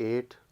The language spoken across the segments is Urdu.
8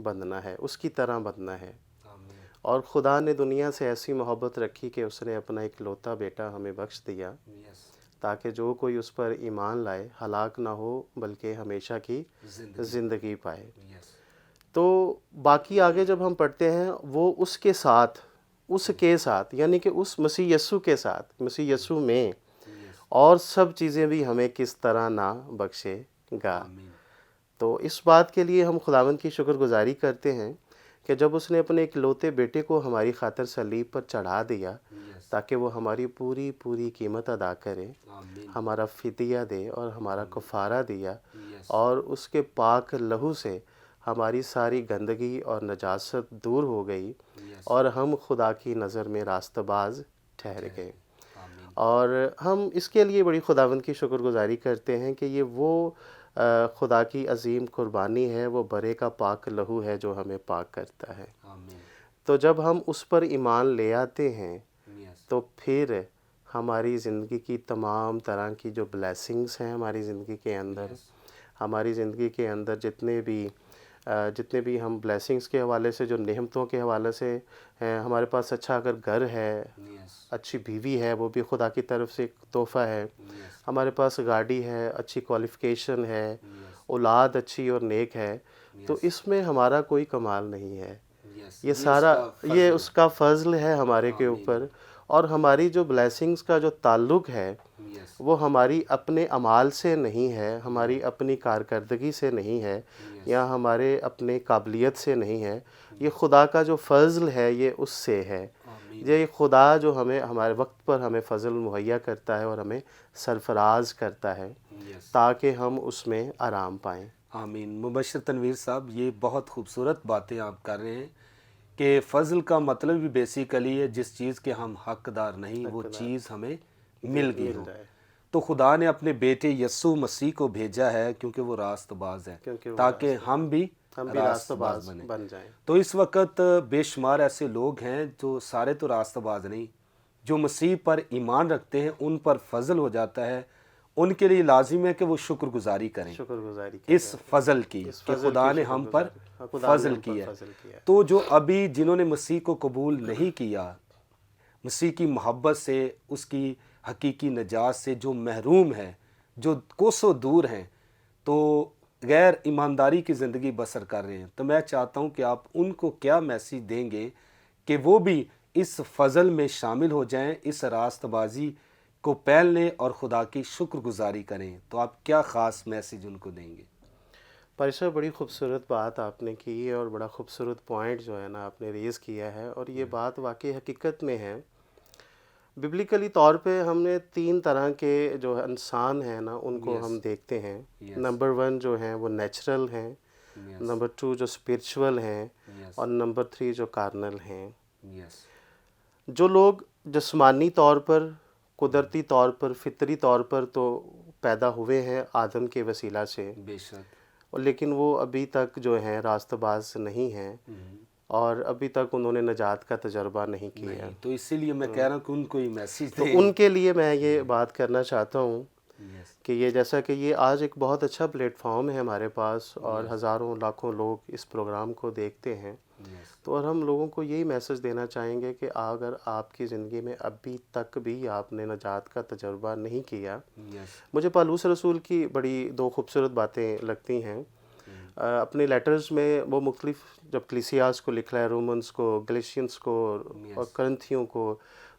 بننا ہے، اس کی طرح بننا ہے۔ آمین اور خدا نے دنیا سے ایسی محبت رکھی کہ اس نے اپنا اکلوتا بیٹا ہمیں بخش دیا، یس تاکہ جو کوئی اس پر ایمان لائے ہلاک نہ ہو بلکہ ہمیشہ کی زندگی پائے۔ یس تو باقی آگے جب ہم پڑھتے ہیں وہ اس کے ساتھ یعنی کہ اس مسیح یسوع کے ساتھ، مسیح یسوع میں یس اور سب چیزیں بھی ہمیں کس طرح نہ بخشے گا۔ آمین تو اس بات کے لیے ہم خداوند کی شکر گزاری کرتے ہیں کہ جب اس نے اپنے اکلوتے بیٹے کو ہماری خاطر صلیب پر چڑھا دیا یس تاکہ وہ ہماری پوری قیمت ادا کرے، آمین ہمارا فدیہ دے اور ہمارا کفارہ دیا، یس اور اس کے پاک لہو سے ہماری ساری گندگی اور نجاست دور ہو گئی، یس اور ہم خدا کی نظر میں راستہ باز ٹھہر گئے۔ آمین اور ہم اس کے لیے بڑی خداوند کی شکر گزاری کرتے ہیں کہ یہ وہ خدا کی عظیم قربانی ہے، وہ برے کا پاک لہو ہے جو ہمیں پاک کرتا ہے۔ آمین تو جب ہم اس پر ایمان لے آتے ہیں یس تو پھر ہماری زندگی کی تمام طرح کی جو بلیسنگز ہیں ہماری زندگی کے اندر، ہماری زندگی کے اندر جتنے بھی ہم بلیسنگز کے حوالے سے، جو نعمتوں کے حوالے سے ہیں، ہمارے پاس اچھا اگر گھر ہے، یس اچھی بیوی ہے، وہ بھی خدا کی طرف سے ایک تحفہ ہے، یس ہمارے پاس گاڑی ہے، اچھی کوالیفیکیشن ہے، یس اولاد اچھی اور نیک ہے، تو اس میں ہمارا کوئی کمال نہیں ہے، یس یہ سارا یہ اس کا فضل ہے ہمارے کے آمین اوپر۔ اور ہماری جو بلیسنگز کا جو تعلق ہے یس وہ ہماری اپنے اعمال سے نہیں ہے، ہماری اپنی کارکردگی سے نہیں ہے، یا ہمارے اپنے قابلیت سے نہیں ہے، یہ خدا کا جو فضل ہے یہ اس سے ہے۔ آمین یہ خدا جو ہمیں ہمارے وقت پر ہمیں فضل مہیا کرتا ہے اور ہمیں سرفراز کرتا ہے یس تاکہ ہم اس میں آرام پائیں۔ آمین۔ مبشر تنویر صاحب، یہ بہت خوبصورت باتیں آپ کر رہے ہیں کہ فضل کا مطلب بھی بیسیکلی ہے جس چیز کے ہم حقدار نہیں وہ چیز ہمیں مل گئی ہو۔ جائے تو خدا نے اپنے بیٹے یسوع مسیح کو بھیجا ہے کیونکہ وہ راست باز ہے، کیونکہ وہ تاکہ ہم بھی راستہ راست باز باز بنیں۔ بن جائیں۔ تو اس وقت بے شمار ایسے لوگ ہیں جو سارے تو راست باز نہیں، جو مسیح پر ایمان رکھتے ہیں، ان پر فضل ہو جاتا ہے، ان کے لیے لازم ہے کہ وہ شکر گزاری کریں شکر گزاری اس فضل کی کہ خدا نے ہم پر فضل کیا ہے۔ کیا ہے۔ تو جو ابھی جنہوں نے مسیح کو قبول نہیں کیا، مسیح کی محبت سے، اس کی حقیقی نجات سے جو محروم ہیں، جو کوسوں دور ہیں، تو غیر ایمانداری کی زندگی بسر کر رہے ہیں، تو میں چاہتا ہوں کہ آپ ان کو کیا میسیج دیں گے کہ وہ بھی اس فضل میں شامل ہو جائیں، اس راست بازی کو پہل لیں اور خدا کی شکر گزاری کریں، تو آپ کیا خاص میسیج ان کو دیں گے؟ پارش صاحب، بڑی خوبصورت بات آپ نے کی ہے اور بڑا خوبصورت پوائنٹ جو ہے نا آپ نے ریز کیا ہے، اور یہ بات واقعی حقیقت میں ہے۔ ببلیکلی طور پہ ہم نے 3 طرح کے جو انسان ہیں نا ان کو ہم دیکھتے ہیں۔ نمبر 1 جو ہیں وہ نیچرل ہیں، نمبر 2 جو اسپرچول ہیں، اور نمبر 3 جو کارنل ہیں۔ یس جو لوگ جسمانی طور پر، قدرتی طور پر، فطری طور پر تو پیدا ہوئے ہیں آدم کے وسیلہ سے، بے شک، لیکن وہ ابھی تک جو ہیں راست باز نہیں ہیں، اور ابھی تک انہوں نے نجات کا تجربہ نہیں کیا۔ نہیں، تو اسی لیے میں کہہ رہا ہوں کہ ان کو یہ میسیج تو دیں۔ ان کے لیے میں یہ بات کرنا چاہتا ہوں یس کہ یہ جیسا کہ یہ آج ایک بہت اچھا پلیٹ فارم ہے ہمارے پاس، اور ہزاروں لاکھوں لوگ اس پروگرام کو دیکھتے ہیں، یس تو اور ہم لوگوں کو یہی میسج دینا چاہیں گے کہ اگر آپ کی زندگی میں ابھی تک بھی آپ نے نجات کا تجربہ نہیں کیا، یس مجھے پالوس رسول کی بڑی 2 خوبصورت باتیں لگتی ہیں۔ اپنے لیٹرز میں وہ مختلف، جب کلیسیاس کو لکھ رہا ہے، رومنز کو، گلیشینز کو اور کرنتھیوں کو،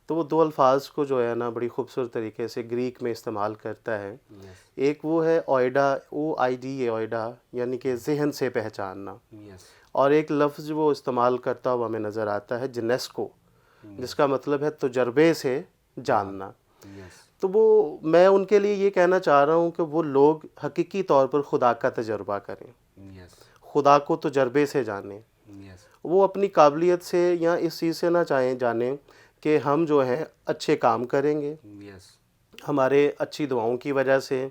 تو وہ 2 الفاظ کو جو ہے نا بڑی خوبصورت طریقے سے گریک میں استعمال کرتا ہے۔ یس ایک وہ ہے اوئیڈا، OIDA، اوئیڈا یعنی کہ ذہن سے پہچاننا، یس اور ایک لفظ وہ استعمال کرتا ہوا ہمیں نظر آتا ہے جنیسکو، جس کا مطلب ہے تجربے سے جاننا۔ یس تو وہ میں ان کے لیے یہ کہنا چاہ رہا ہوں کہ وہ لوگ حقیقی طور پر خدا کا تجربہ کریں، یس خدا کو تجربے سے جانیں۔ یس وہ اپنی قابلیت سے یا اس چیز سے نہ جانیں کہ ہم جو ہیں اچھے کام کریں گے، یس ہمارے اچھی دعاؤں کی وجہ سے،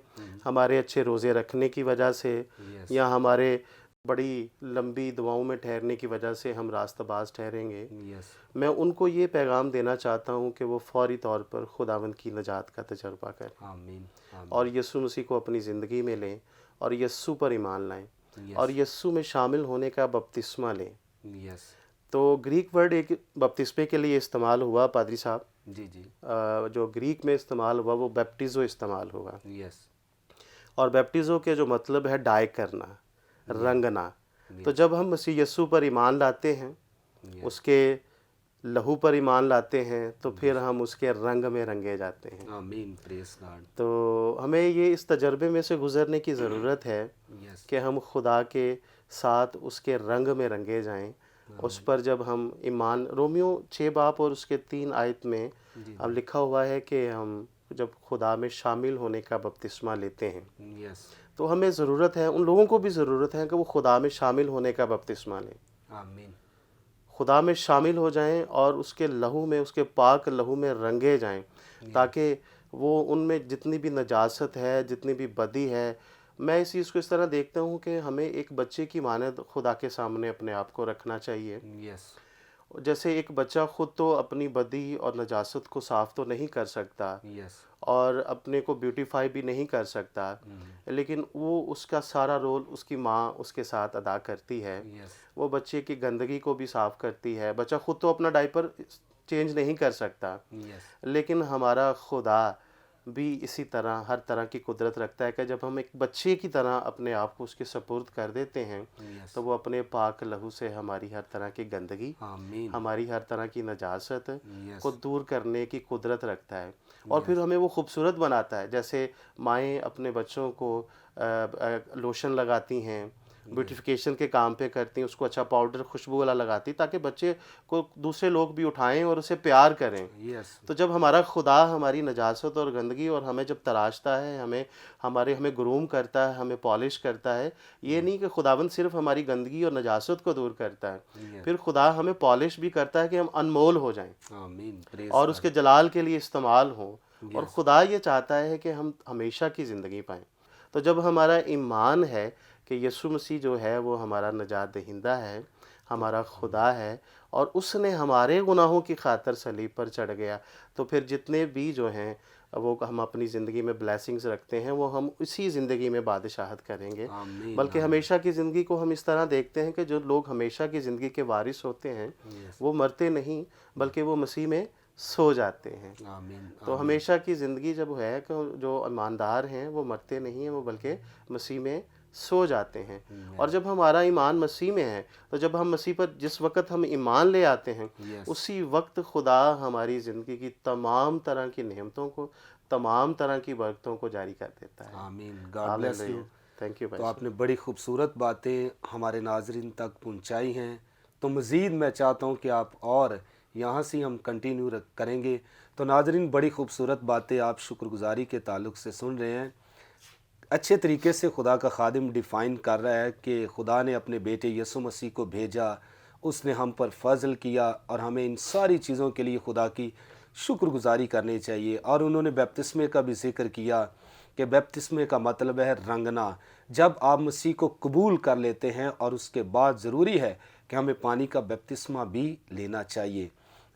ہمارے اچھے روزے رکھنے کی وجہ سے، یس یا ہمارے بڑی لمبی دعاؤں میں ٹھہرنے کی وجہ سے ہم راستہ باز ٹھہریں گے۔ یس میں ان کو یہ پیغام دینا چاہتا ہوں کہ وہ فوری طور پر خداوند کی نجات کا تجربہ کریں آمین اور یسوع مسیح کو اپنی زندگی میں لیں اور یسوع پر ایمان لائیں، اور یسوع میں شامل ہونے کا بپتسمہ لیں. یس. تو گریک ورڈ ایک بپتسمے کے لیے استعمال ہوا پادری صاحب. جی جی. جو گریک میں استعمال ہوا وہ بیپٹیزو استعمال ہوا. یس. اور بیپٹیزو کے جو مطلب ہے ڈائی کرنا، رنگنا. تو جب ہم مسیح یسوع پر ایمان لاتے ہیں، اس کے لہو پر ایمان لاتے ہیں، تو پھر ہم اس کے رنگ میں رنگے جاتے ہیں. آمین. پریز گاڈ. تو ہمیں یہ اس تجربے میں سے گزرنے کی ضرورت ہے یس. کہ ہم خدا کے ساتھ اس کے رنگ میں رنگے جائیں. اس پر جب ہم ایمان، رومیو 6 باب اور اس کے 3 آیت میں اب لکھا ہوا ہے کہ ہم جب خدا میں شامل ہونے کا بپتسمہ لیتے ہیں، یس. تو ہمیں ضرورت ہے، ان لوگوں کو بھی ضرورت ہے کہ وہ خدا میں شامل ہونے کا بپتسمہ لیں، آمین. خدا میں شامل ہو جائیں اور اس کے لہو میں، اس کے پاک لہو میں رنگے جائیں، تاکہ وہ ان میں جتنی بھی نجاست ہے، جتنی بھی بدی ہے. میں اس چیز کو اس طرح دیکھتا ہوں کہ ہمیں ایک بچے کی مانند خدا کے سامنے اپنے آپ کو رکھنا چاہیے. یس. جیسے ایک بچہ خود تو اپنی بدی اور نجاست کو صاف تو نہیں کر سکتا یس. اور اپنے کو بیوٹیفائی بھی نہیں کر سکتا، لیکن وہ اس کا سارا رول اس کی ماں اس کے ساتھ ادا کرتی ہے. یس. وہ بچے کی گندگی کو بھی صاف کرتی ہے. بچہ خود تو اپنا ڈائپر چینج نہیں کر سکتا، یس. لیکن ہمارا خدا بھی اسی طرح ہر طرح کی قدرت رکھتا ہے کہ جب ہم ایک بچے کی طرح اپنے آپ کو اس کے سپرد کر دیتے ہیں، یس. تو وہ اپنے پاک لہو سے ہماری ہر طرح کی گندگی، آمین. ہماری ہر طرح کی نجاست یس. کو دور کرنے کی قدرت رکھتا ہے. اور پھر ہمیں وہ خوبصورت بناتا ہے. جیسے مائیں اپنے بچوں کو لوشن لگاتی ہیں، بیوٹیفیکیشن کے کام پہ کرتی ہیں، اس کو اچھا پاؤڈر خوشبو والا لگاتی تاکہ بچے کو دوسرے لوگ بھی اٹھائیں اور اسے پیار کریں. یس. تو جب ہمارا خدا ہماری نجاست اور گندگی اور ہمیں جب تراشتا ہے، ہمیں گروم کرتا ہے، ہمیں پالش کرتا ہے، یہ نہیں کہ خداوند صرف ہماری گندگی اور نجاست کو دور کرتا ہے، پھر خدا ہمیں پالش بھی کرتا ہے کہ ہم انمول ہو جائیں آمین. پریز اور اس کے جلال کے لیے استعمال ہوں. اور خدا یہ چاہتا ہے کہ ہم ہمیشہ کی زندگی پائیں. تو جب ہمارا ایمان ہے کہ یسوع مسیح جو ہے وہ ہمارا نجات دہندہ ہے، ہمارا خدا ہے، اور اس نے ہمارے گناہوں کی خاطر صلیب پر چڑھ گیا، تو پھر جتنے بھی جو ہیں وہ ہم اپنی زندگی میں بلیسنگز رکھتے ہیں، وہ ہم اسی زندگی میں بادشاہت کریں گے. آمین. بلکہ ہمیشہ کی زندگی کو ہم اس طرح دیکھتے ہیں کہ جو لوگ ہمیشہ کی زندگی کے وارث ہوتے ہیں وہ مرتے نہیں، بلکہ وہ مسیح میں سو جاتے ہیں. آمین. تو ہمیشہ کی زندگی جب ہے کہ جو ایماندار ہیں وہ مرتے نہیں ہیں، وہ بلکہ مسیح میں سو جاتے ہیں. اور جب ہمارا ایمان مسیح میں ہے، تو جب ہم مسیح پر جس وقت ہم ایمان لے آتے ہیں، اسی وقت خدا ہماری زندگی کی تمام طرح کی نعمتوں کو، تمام طرح کی برکتوں کو جاری کر دیتا ہے. آمین. God bless you. Thank you تو بھائی. آپ نے بڑی خوبصورت باتیں ہمارے ناظرین تک پہنچائی ہیں. تو مزید میں چاہتا ہوں کہ آپ اور یہاں سے ہم کنٹینیو کریں گے. تو ناظرین، بڑی خوبصورت باتیں آپ شکر گزاری کے تعلق سے سن رہے ہیں. اچھے طریقے سے خدا کا خادم ڈیفائن کر رہا ہے کہ خدا نے اپنے بیٹے یسوع مسیح کو بھیجا، اس نے ہم پر فضل کیا، اور ہمیں ان ساری چیزوں کے لیے خدا کی شکر گزاری کرنی چاہیے. اور انہوں نے بیپتسمے کا بھی ذکر کیا کہ بیپتسمے کا مطلب ہے رنگنا. جب آپ مسیح کو قبول کر لیتے ہیں، اور اس کے بعد ضروری ہے کہ ہمیں پانی کا بیپتسمہ بھی لینا چاہیے.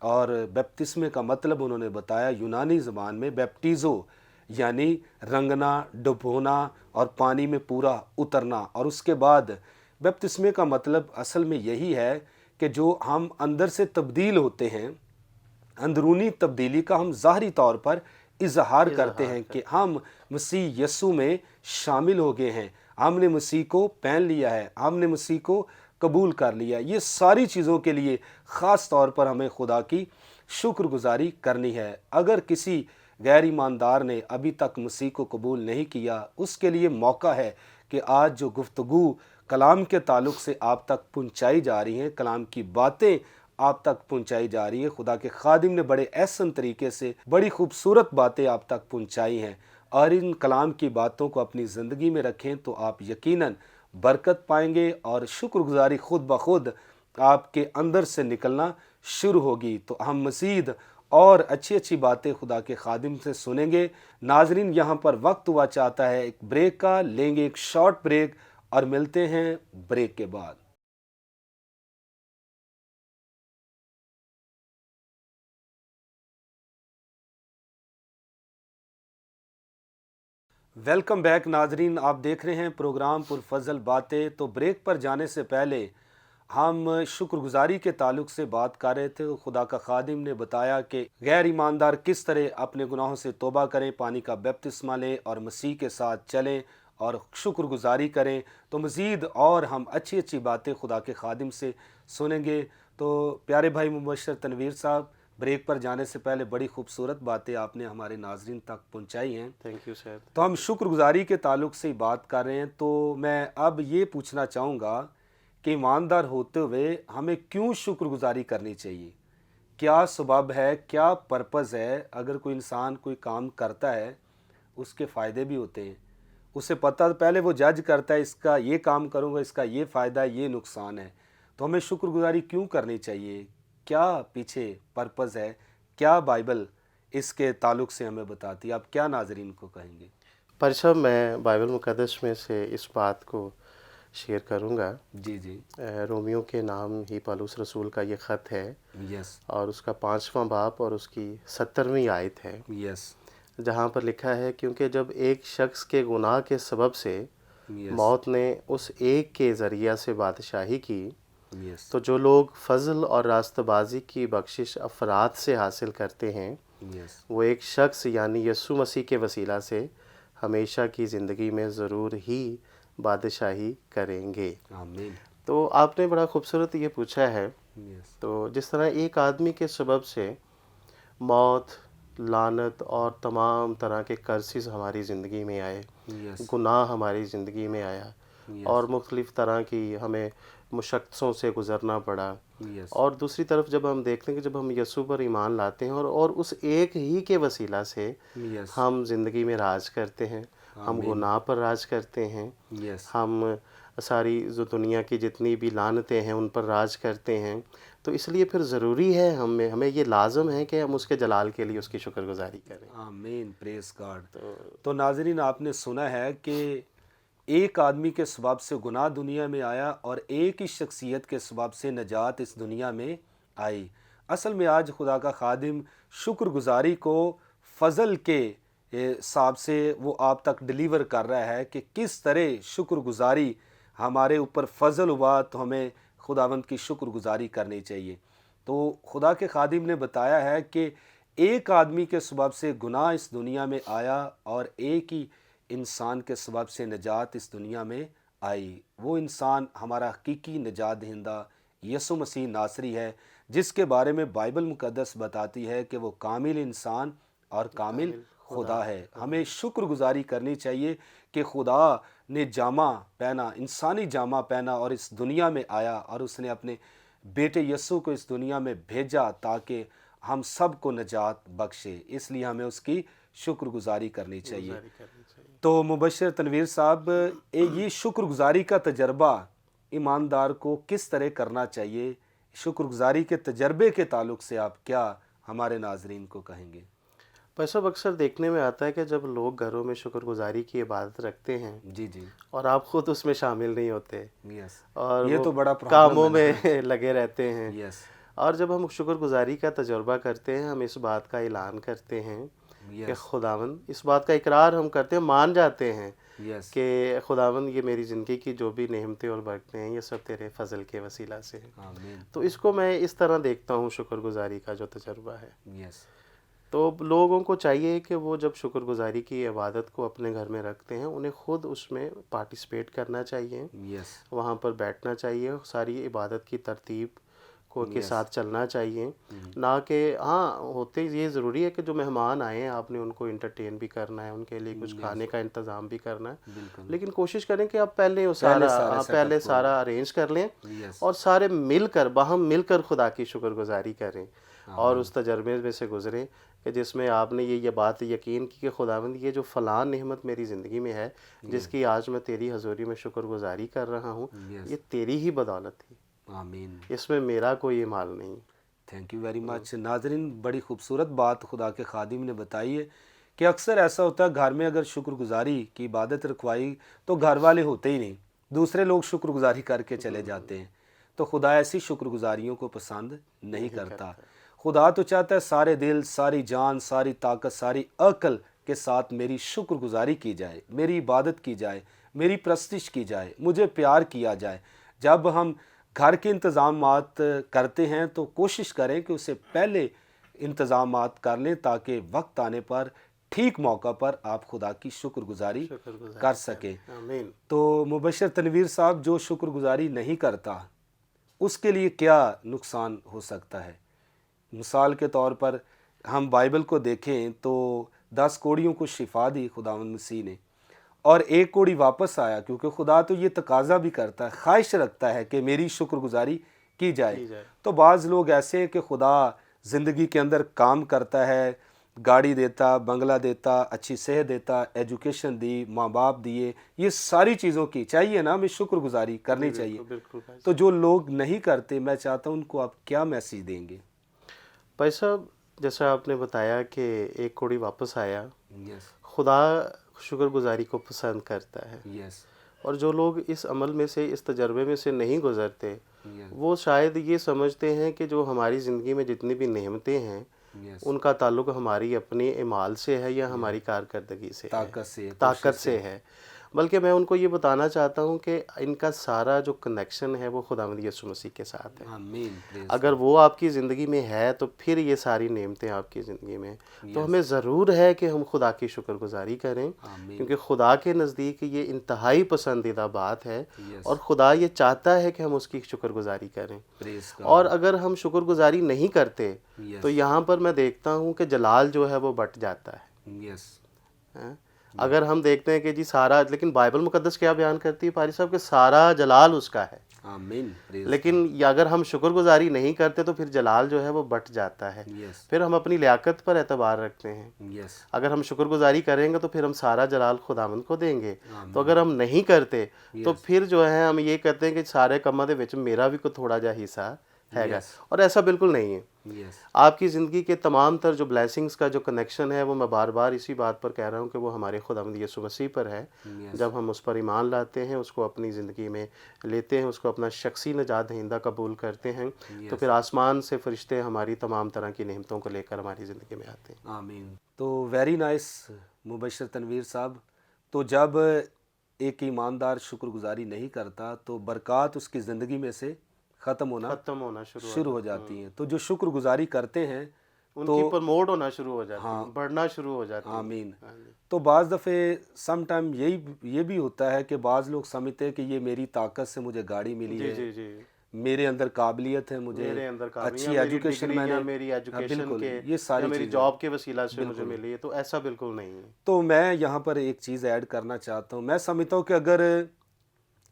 اور بیپتسمے کا مطلب انہوں نے بتایا یونانی زبان میں بیپٹیزو، یعنی رنگنا، ڈبونا اور پانی میں پورا اترنا. اور اس کے بعد بیپتسمے کا مطلب اصل میں یہی ہے کہ جو ہم اندر سے تبدیل ہوتے ہیں، اندرونی تبدیلی کا ہم ظاہری طور پر اظہار کرتے ہیں کہ ہم مسیح یسوع میں شامل ہو گئے ہیں، ہم نے مسیح کو پہن لیا ہے، ہم نے مسیح کو قبول کر لیا. یہ ساری چیزوں کے لیے خاص طور پر ہمیں خدا کی شکر گزاری کرنی ہے. اگر کسی غیر ایماندار نے ابھی تک مسیح کو قبول نہیں کیا، اس کے لیے موقع ہے کہ آج جو گفتگو کلام کے تعلق سے آپ تک پہنچائی جا رہی ہیں، کلام کی باتیں آپ تک پہنچائی جا رہی ہیں، خدا کے خادم نے بڑے احسن طریقے سے بڑی خوبصورت باتیں آپ تک پہنچائی ہیں، اور ان کلام کی باتوں کو اپنی زندگی میں رکھیں تو آپ یقیناً برکت پائیں گے، اور شکر گزاری خود بخود آپ کے اندر سے نکلنا شروع ہوگی. تو ہم مزید اور اچھی اچھی باتیں خدا کے خادم سے سنیں گے. ناظرین، یہاں پر وقت ہوا چاہتا ہے ایک بریک کا، لیں گے ایک شارٹ بریک اور ملتے ہیں بریک کے بعد. ویلکم بیک ناظرین، آپ دیکھ رہے ہیں پروگرام پرفضل باتیں۔ تو بریک پر جانے سے پہلے ہم شکر گزاری کے تعلق سے بات کر رہے تھے۔ خدا کا خادم نے بتایا کہ غیر ایماندار کس طرح اپنے گناہوں سے توبہ کریں، پانی کا بپتسمہ لیں اور مسیح کے ساتھ چلیں اور شکر گزاری کریں۔ تو مزید اور ہم اچھی اچھی باتیں خدا کے خادم سے سنیں گے۔ تو پیارے بھائی مبشر تنویر صاحب، بریک پر جانے سے پہلے بڑی خوبصورت باتیں آپ نے ہمارے ناظرین تک پہنچائی ہیں۔ Thank you sir. تو ہم شکر گزاری کے تعلق سے ہی بات کر رہے ہیں۔ تو میں اب یہ پوچھنا چاہوں گا کہ ایماندار ہوتے ہوئے ہمیں کیوں شکر گزاری کرنی چاہیے؟ کیا سبب ہے، کیا پرپز ہے؟ اگر کوئی انسان کوئی کام کرتا ہے اس کے فائدے بھی ہوتے ہیں، اسے پتہ پہلے وہ جج کرتا ہے اس کا یہ کام کروں گا، اس کا یہ فائدہ ہے، یہ نقصان ہے، تو ہمیں شکر گزاری کیوں کرنی چاہیے؟ کیا پیچھے پرپز ہے؟ کیا بائبل اس کے تعلق سے ہمیں بتاتی ہے؟ آپ کیا ناظرین کو کہیں گے؟ پرچم میں بائبل مقدس میں سے اس بات کو شیئر کروں گا۔ جی جی، رومیو کے نام ہی پالوس رسول کا یہ خط ہے، یس اور اس کا 5واں باب اور اس کی 70ویں آیت ہے، یس جہاں پر لکھا ہے کیونکہ جب ایک شخص کے گناہ کے سبب سے یس موت نے اس ایک کے ذریعہ سے بادشاہی کی، یس تو جو لوگ فضل اور راستہ بازی کی بخشش افراد سے حاصل کرتے ہیں، یس وہ ایک شخص یعنی یسوع مسیح کے وسیلہ سے ہمیشہ کی زندگی میں ضرور ہی بادشاہی کریں گے۔ آمین، تو آپ نے بڑا خوبصورت یہ پوچھا ہے۔ یس تو جس طرح ایک آدمی کے سبب سے موت، لعنت اور تمام طرح کے کرسز ہماری زندگی میں آئے، یس گناہ ہماری زندگی میں آیا، اور مختلف طرح کی ہمیں مشقتوں سے گزرنا پڑا، یس اور دوسری طرف جب ہم دیکھتے ہیں کہ جب ہم یسوع پر ایمان لاتے ہیں اور اس ایک ہی کے وسیلہ سے یس ہم زندگی میں راج کرتے ہیں، ہم گناہ پر راج کرتے ہیں، یس ہم ساری جو دنیا کی جتنی بھی لعنتیں ہیں ان پر راج کرتے ہیں، تو اس لیے پھر ضروری ہے ہمیں یہ لازم ہے کہ ہم اس کے جلال کے لیے اس کی شکر گزاری کریں۔ آمین، پریز گاڈ۔ تو ناظرین، آپ نے سنا ہے کہ ایک آدمی کے سبب سے گناہ دنیا میں آیا اور ایک ہی شخصیت کے سبب سے نجات اس دنیا میں آئی۔ اصل میں آج خدا کا خادم شکر گزاری کو فضل کے حساب سے وہ آپ تک ڈیلیور کر رہا ہے کہ کس طرح شکر گزاری ہمارے اوپر فضل ہوا تو ہمیں خداوند کی شکر گزاری کرنی چاہیے۔ تو خدا کے خادم نے بتایا ہے کہ ایک آدمی کے سبب سے گناہ اس دنیا میں آیا اور ایک ہی انسان کے سبب سے نجات اس دنیا میں آئی۔ وہ انسان ہمارا حقیقی نجات دہندہ یسوع مسیح ناصری ہے، جس کے بارے میں بائبل مقدس بتاتی ہے کہ وہ کامل انسان اور کامل خدا ہے۔ ہمیں شکر گزاری کرنی چاہیے کہ خدا نے جامہ پہنا، انسانی جامہ پہنا اور اس دنیا میں آیا، اور اس نے اپنے بیٹے یسوع کو اس دنیا میں بھیجا تاکہ ہم سب کو نجات بخشے۔ اس لیے ہمیں اس کی شکر گزاری کرنی چاہیے۔ تو مبشر تنویر صاحب، یہ شکر گزاری کا تجربہ ایماندار کو کس طرح کرنا چاہیے؟ شکر گزاری کے تجربے کے تعلق سے آپ کیا ہمارے ناظرین کو کہیں گے؟ صاحب اکثر دیکھنے میں آتا ہے کہ جب لوگ گھروں میں شکر گزاری کی عبادت رکھتے ہیں جی جی، اور آپ خود اس میں شامل نہیں ہوتے، یس، اور یہ وہ تو بڑا کاموں میں لگے رہتے ہیں، یس اور جب ہم شکر گزاری کا تجربہ کرتے ہیں، ہم اس بات کا اعلان کرتے ہیں کہ یس خداوند، اس بات کا اقرار ہم کرتے ہیں، مان جاتے ہیں یس کہ خداوند یہ میری زندگی کی جو بھی نعمتیں اور برکتیں ہیں یہ سب تیرے فضل کے وسیلہ سے ہیں۔ آمین، تو اس کو میں اس طرح دیکھتا ہوں شکر گزاری کا جو تجربہ ہے۔ یس تو لوگوں کو چاہیے کہ وہ جب شکر گزاری کی عبادت کو اپنے گھر میں رکھتے ہیں، انہیں خود اس میں پارٹیسپیٹ کرنا چاہیے، یس وہاں پر بیٹھنا چاہیے، ساری عبادت کی ترتیب کو کے ساتھ چلنا چاہیے، نہ کہ ہاں ہوتے یہ ضروری ہے کہ جو مہمان آئے ہیں آپ نے ان کو انٹرٹین بھی کرنا ہے، ان کے لیے کچھ کھانے کا انتظام بھی کرنا ہے، بالکل، لیکن کوشش کریں کہ آپ پہلے سارا ارینج کر لیں یس اور سارے مل کر باہم مل کر خدا کی شکر گزاری کریں، اور اس تجربے میں سے گزریں کہ جس میں آپ نے یہ بات یقین کی کہ خداوند یہ جو فلاں نعمت میری زندگی میں ہے جس کی آج میں تیری حضوری میں شکر گزاری کر رہا ہوں، یہ تیری ہی بدولت تھی، آمین، اس میں میرا کوئی مال نہیں۔ Thank you very much. ناظرین، بڑی خوبصورت بات خدا کے خادم نے بتائی ہے کہ اکثر ایسا ہوتا ہے گھر میں اگر شکر گزاری کی عبادت رکھوائی تو گھر والے ہوتے ہی نہیں، دوسرے لوگ شکر گزاری کر کے چلے جاتے ہیں، تو خدا ایسی شکر گزاریوں کو پسند نہیں کرتا۔ خدا تو چاہتا ہے سارے دل، ساری جان، ساری طاقت، ساری عقل کے ساتھ میری شکر گزاری کی جائے، میری عبادت کی جائے، میری پرستش کی جائے، مجھے پیار کیا جائے۔ جب ہم گھر کے انتظامات کرتے ہیں تو کوشش کریں کہ اسے پہلے انتظامات کر لیں تاکہ وقت آنے پر ٹھیک موقع پر آپ خدا کی شکر گزاری کر سکیں۔ آمین۔ تو مبشر تنویر صاحب، جو شکر گزاری نہیں کرتا اس کے لیے کیا نقصان ہو سکتا ہے؟ مثال کے طور پر ہم بائبل کو دیکھیں تو 10 کوڑیوں کو شفا دی خداوند مسیح نے، اور ایک کوڑی واپس آیا، کیونکہ خدا تو یہ تقاضا بھی کرتا ہے، خواہش رکھتا ہے کہ میری شکر گزاری کی جائے۔ تو بعض لوگ ایسے ہیں کہ خدا زندگی کے اندر کام کرتا ہے، گاڑی دیتا، بنگلہ دیتا، اچھی صحت دیتا، ایجوکیشن دی، ماں باپ دیے، یہ ساری چیزوں کی چاہیے نا، ہمیں شکر گزاری کرنی چاہیے۔ بالکل بھائی تو جو لوگ نہیں کرتے، میں چاہتا ہوں ان کو آپ کیا میسیج دیں گے؟ بھائی صاحب، جیسا آپ نے بتایا کہ ایک کوڑی واپس آیا، یس، خدا شکر گزاری کو پسند کرتا ہے، یس، اور جو لوگ اس عمل میں سے، اس تجربے میں سے نہیں گزرتے، یس، وہ شاید یہ سمجھتے ہیں کہ جو ہماری زندگی میں جتنی بھی نعمتیں ہیں یس، ان کا تعلق ہماری اپنی اعمال سے ہے یا ہماری کارکردگی سے ہے، طاقت سے، طاقت سے ہے۔ بلکہ میں ان کو یہ بتانا چاہتا ہوں کہ ان کا سارا جو کنیکشن ہے وہ خداوند یسوع مسیح کے ساتھ ہے۔ آمین، پریز اگر وہ آپ کی زندگی میں ہے تو پھر یہ ساری نعمتیں آپ کی زندگی میں، تو ہمیں ضرور ہے کہ ہم خدا کی شکر گزاری کریں، آمین، کیونکہ خدا کے نزدیک یہ انتہائی پسندیدہ بات ہے، یس، اور خدا یہ چاہتا ہے کہ ہم اس کی شکر گزاری کریں۔ پریز اور اگر ہم شکر گزاری نہیں کرتے یس، تو یہاں پر میں دیکھتا ہوں کہ جلال جو ہے وہ بٹ جاتا ہے۔ یس، ہاں؟ اگر ہم دیکھتے ہیں کہ جی سارا، لیکن بائبل مقدس کیا بیان کرتی ہے پاری صاحب، کہ سارا جلال اس کا ہے، آمین، پریز لیکن اگر ہم شکر گزاری نہیں کرتے تو پھر جلال جو ہے وہ بٹ جاتا ہے۔ یس، پھر ہم اپنی لیاقت پر اعتبار رکھتے ہیں۔ یس، اگر ہم شکر گزاری کریں گے تو پھر ہم سارا جلال خداوند کو دیں گے، تو اگر ہم نہیں کرتے تو پھر جو ہے ہم یہ کہتے ہیں کہ سارے کماں دے وچ میرا بھی کوئی تھوڑا جا حصہ ہے گا، اور ایسا بالکل نہیں ہے۔ یس، آپ کی زندگی کے تمام تر جو بلیسنگز کا جو کنیکشن ہے، وہ میں بار بار اسی بات پر کہہ رہا ہوں کہ وہ ہمارے خداوند یسوع مسیح پر ہے۔ یس، جب ہم اس پر ایمان لاتے ہیں، اس کو اپنی زندگی میں لیتے ہیں، اس کو اپنا شخصی نجات دہندہ قبول کرتے ہیں، تو پھر آسمان سے فرشتے ہماری تمام طرح کی نعمتوں کو لے کر ہماری زندگی میں آتے ہیں۔ آمین۔ تو ویری نائس مبشر تنویر صاحب۔ تو جب ایک ایماندار شکر گزاری نہیں کرتا تو برکات اس کی زندگی میں سے ختم ہونا ہونا شروع ہو جاتی ہیں۔ تو جو شکر گزاری کرتے ہیں، ان کی پرموٹ ہونا شروع ہو جاتی ہے، بڑھنا شروع ہو جاتی ہے۔ آمین۔ تو بعض دفعے سم ٹائم یہ بھی ہوتا ہے کہ بعض لوگ سمجھتے ہیں کہ یہ میری طاقت سے مجھے گاڑی ملی ہے، جی جی، میرے اندر قابلیت ہے، مجھے میرے اندر اچھی ایجوکیشن میں نے، میری ایجوکیشن بالکل کے، یہ ساری میری چیزیں، جاب کے وسیلہ سے مجھے ملی ہے، تو ایسا بالکل نہیں ہے۔ تو میں یہاں پر ایک چیز ایڈ کرنا چاہتا ہوں۔ میں سمجھتا ہوں کہ اگر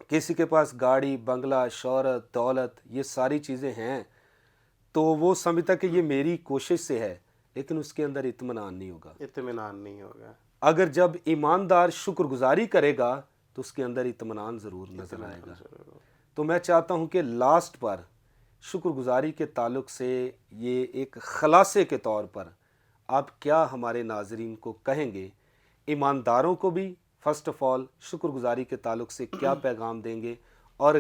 کسی کے پاس گاڑی، بنگلہ، شہرت، دولت، یہ ساری چیزیں ہیں تو وہ سمجھتا کہ یہ میری کوشش سے ہے، لیکن اس کے اندر اطمینان نہیں ہوگا۔ اطمینان نہیں ہوگا۔ اگر جب ایماندار شکر گزاری کرے گا تو اس کے اندر اطمینان ضرور نظر آئے گا۔ تو میں چاہتا ہوں کہ لاسٹ پر شکر گزاری کے تعلق سے یہ ایک خلاصے کے طور پر آپ کیا ہمارے ناظرین کو کہیں گے، ایمانداروں کو بھی فرسٹ آف آل شکر گزاری کے تعلق سے کیا پیغام دیں گے، اور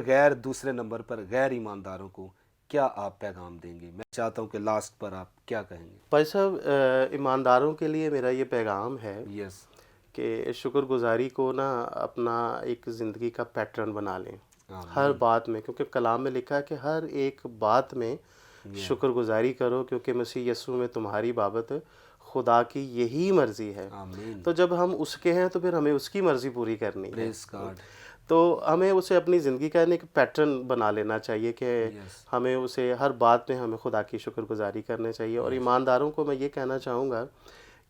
دوسرے نمبر پر غیر ایمانداروں کو کیا آپ پیغام دیں گے؟ میں چاہتا ہوں کہ لاسٹ پر آپ کیا کہیں گے؟ بھائی صاحب، ایمانداروں کے لیے میرا یہ پیغام ہے یس، کہ شکر گزاری کو نا اپنا ایک زندگی کا پیٹرن بنا لیں، ہر بات میں، کیونکہ کلام میں لکھا ہے کہ ہر ایک بات میں شکر گزاری کرو، کیونکہ مسیح یسوع میں تمہاری بابت خدا کی یہی مرضی ہے۔ آمین، تو جب ہم اس کے ہیں تو پھر ہمیں اس کی مرضی پوری کرنی ہے، پریز گاڈ، تو ہمیں اسے اپنی زندگی کا ایک پیٹرن بنا لینا چاہیے کہ یس، ہمیں اسے ہر بات میں ہمیں خدا کی شکر گزاری کرنی چاہیے۔ اور ایمانداروں کو میں یہ کہنا چاہوں گا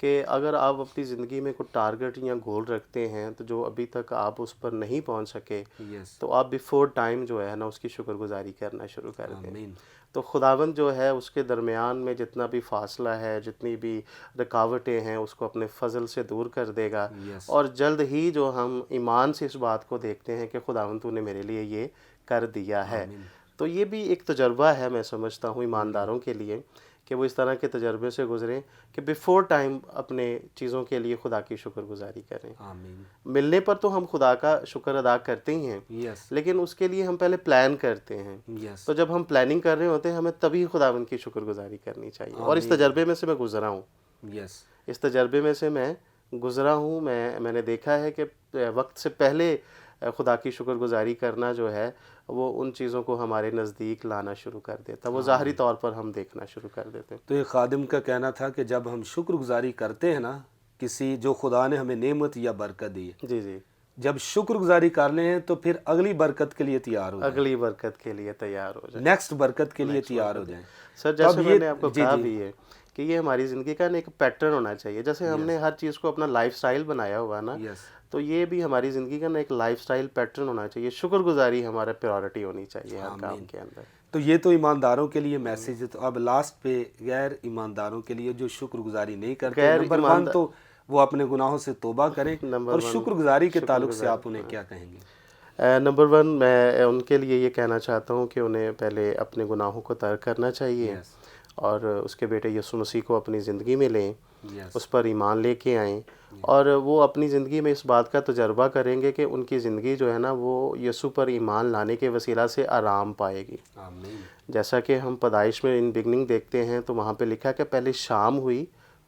کہ اگر آپ اپنی زندگی میں کوئی ٹارگٹ یا گول رکھتے ہیں تو جو ابھی تک آپ اس پر نہیں پہنچ سکے، یس، تو آپ بیفور ٹائم جو ہے نا اس کی شکر گزاری کرنا شروع کر دیں۔ آمین، تو خداوند جو ہے اس کے درمیان میں جتنا بھی فاصلہ ہے، جتنی بھی رکاوٹیں ہیں، اس کو اپنے فضل سے دور کر دے گا، یس، اور جلد ہی جو ہم ایمان سے اس بات کو دیکھتے ہیں کہ خداوند تو نے میرے لیے یہ کر دیا ہے۔ آمین، تو یہ بھی ایک تجربہ ہے، میں سمجھتا ہوں ایمانداروں کے لیے، کہ وہ اس طرح کے تجربے سے گزریں کہ بیفور ٹائم اپنے چیزوں کے لیے خدا کی شکر گزاری کریں۔ آمین، ملنے پر تو ہم خدا کا شکر ادا کرتے ہی ہیں، یس، لیکن اس کے لیے ہم پہلے پلان کرتے ہیں۔ یس، تو جب ہم پلاننگ کر رہے ہوتے ہیں ہمیں تبھی خداوند کی شکر گزاری کرنی چاہیے، اور اس تجربے میں سے میں گزرا ہوں، یس، اس تجربے میں سے میں گزرا ہوں، میں نے دیکھا ہے کہ وقت سے پہلے خدا کی شکر گزاری کرنا جو ہے وہ ان چیزوں کو ہمارے نزدیک لانا شروع کر دیتا، وہ ظاہری طور پر ہم دیکھنا شروع کر دیتے ہیں۔ تو ایک خادم کا کہنا تھا کہ جب ہم شکر گزاری کرتے ہیں نا کسی جو خدا نے ہمیں نعمت یا برکت دی ہے، جی جی، جب شکر گزاری کر لیں تو پھر اگلی برکت کے لیے تیار ہو جائیں، اگلی برکت کے لیے تیار ہو جائے۔ نیکسٹ برکت کے لیے تیار ہو جائیں۔ سر جیسے تب میں نے آپ کو جی کہا جی بھی ہے کہ یہ ہماری زندگی کا ایک پیٹرن ہونا چاہیے، جیسے ہم نے ہر چیز کو اپنا لائف سٹائل بنایا ہوا نا، یس، تو یہ بھی ہماری زندگی کا ایک لائف سٹائل پیٹرن ہونا چاہیے۔ شکر گزاری ہمارا پریورٹی ہونی چاہیے ہر کام کے اندر۔ تو یہ تو ایمانداروں کے لیے میسیج ہے۔ تو اب لاسٹ پہ غیر ایمانداروں کے لیے جو شکر گزاری نہیں کرتے، غیر نمبر 1 تو وہ اپنے گناہوں سے توبہ کریں، نمبر اور 1 شکر گزاری کے شکر تعلق سے گزار، آپ انہیں کیا کہیں گے؟ نمبر 1 میں ان کے لیے یہ کہنا چاہتا ہوں کہ انہیں پہلے اپنے گناہوں کو ترک کرنا چاہیے، یس اور اس کے بیٹے یسوع مسیح کو اپنی زندگی میں لیں، یس اس پر ایمان لے کے آئیں، اور وہ اپنی زندگی میں اس بات کا تجربہ کریں گے کہ ان کی زندگی جو ہے نا وہ یسوع پر ایمان لانے کے وسیلہ سے آرام پائے گی۔ آمین، جیسا کہ ہم پیدائش میں ان بگننگ دیکھتے ہیں تو وہاں پہ لکھا ہے کہ پہلے شام ہوئی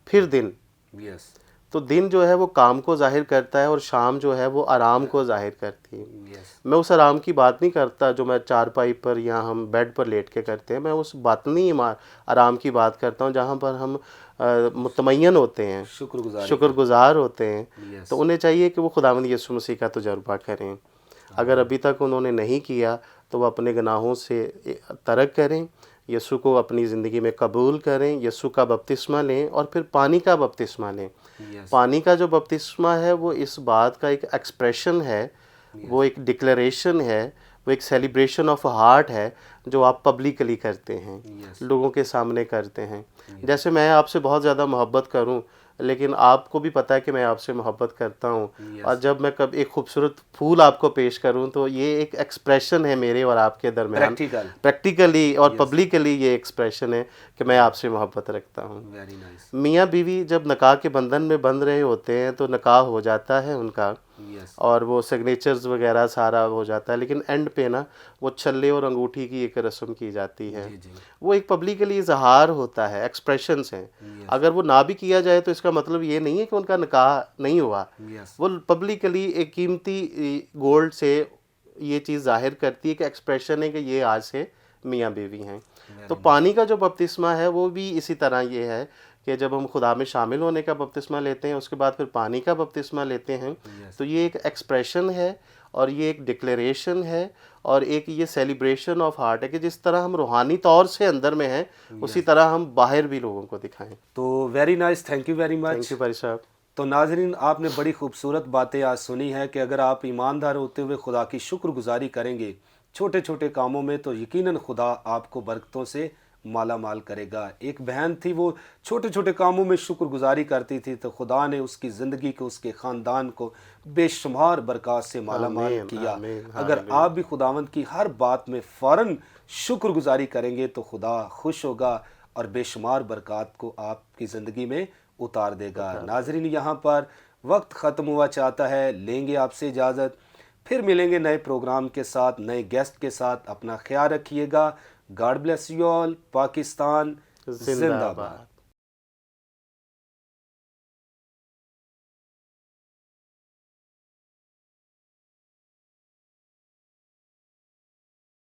پھر دن، یس تو دن جو ہے وہ کام کو ظاہر کرتا ہے اور شام جو ہے وہ آرام کو ظاہر کرتی ہے۔ یس میں اس آرام کی بات نہیں کرتا جو میں چارپائی پر یا ہم بیڈ پر لیٹ کے کرتے ہیں، میں اس باطنی آرام کی بات کرتا ہوں جہاں پر ہم مطمئن ہوتے ہیں، شکر گزاری شکر گزار ہوتے ہیں۔ یس تو انہیں چاہیے کہ وہ خداوند یسوع مسیح کا تجربہ کریں۔ اگر ابھی تک انہوں نے نہیں کیا تو وہ اپنے گناہوں سے ترک کریں، یسوع کو اپنی زندگی میں قبول کریں، یسوع کا بپتسمہ لیں، اور پھر پانی کا بپتسمہ لیں۔ یس پانی کا جو بپتسمہ ہے وہ اس بات کا ایک ایکسپریشن ہے، وہ ایک ڈکلیریشن ہے، وہ ایک سیلیبریشن آف ہارٹ ہے جو آپ پبلکلی کرتے ہیں، یس لوگوں کے سامنے کرتے ہیں۔ جیسے میں آپ سے بہت زیادہ محبت کروں لیکن آپ کو بھی پتہ ہے کہ میں آپ سے محبت کرتا ہوں، اور جب میں کب ایک خوبصورت پھول آپ کو پیش کروں تو یہ ایک ایکسپریشن ہے میرے اور آپ کے درمیان، پریکٹیکل، پریکٹیکلی اور پبلکلی یہ ایکسپریشن ہے کہ میں آپ سے محبت رکھتا ہوں۔ ویری نائس، میاں بیوی جب نکاح کے بندھن میں بندھ رہے ہوتے ہیں تو نکاح ہو جاتا ہے ان کا، یس اور وہ سگنیچرز وغیرہ سارا ہو جاتا ہے، لیکن اینڈ پہ نا وہ چھلے اور انگوٹھی کی ایک رسم کی جاتی ہے، جی جی وہ ایک پبلکلی اظہار ہوتا ہے، ایکسپریشنز ہیں۔ اگر وہ نہ بھی کیا جائے تو اس کا مطلب یہ نہیں ہے کہ ان کا نکاح نہیں ہوا، یس وہ پبلکلی ایک قیمتی گولڈ سے یہ چیز ظاہر کرتی ہے کہ ایکسپریشن ہے کہ یہ آج سے میاں بیوی ہیں۔ تو پانی کا جو بپتسمہ ہے وہ بھی اسی طرح یہ ہے کہ جب ہم خدا میں شامل ہونے کا بپتسمہ لیتے ہیں اس کے بعد پھر پانی کا بپتسمہ لیتے ہیں، تو یہ ایک ایکسپریشن ہے اور یہ ایک ڈکلیریشن ہے اور ایک یہ سیلیبریشن آف ہارٹ ہے کہ جس طرح ہم روحانی طور سے اندر میں ہیں اسی طرح ہم باہر بھی لوگوں کو دکھائیں۔ تو very nice, thank you very much. Thank you بھائی صاحب۔ تو ناظرین، آپ نے بڑی خوبصورت باتیں آج سنی ہے کہ اگر آپ ایماندار ہوتے ہوئے خدا کی شکر گزاری کریں گے چھوٹے چھوٹے کاموں میں تو یقیناً خدا آپ کو برکتوں سے مالا مال کرے گا۔ ایک بہن تھی، وہ چھوٹے چھوٹے کاموں میں شکر گزاری کرتی تھی تو خدا نے اس کی زندگی کو، اس کے خاندان کو بے شمار برکات سے مالا مال آمین، کیا۔ آمین، اگر آپ بھی خداوند کی ہر بات میں فوراً شکر گزاری کریں گے تو خدا خوش ہوگا اور بے شمار برکات کو آپ کی زندگی میں اتار دے گا۔ ناظرین، یہاں پر وقت ختم ہوا چاہتا ہے، لیں گے آپ سے اجازت، پھر ملیں گے نئے پروگرام کے ساتھ، نئے گیسٹ کے ساتھ۔ اپنا خیال رکھیے گا۔ God bless you all. Pakistan زندہ باد۔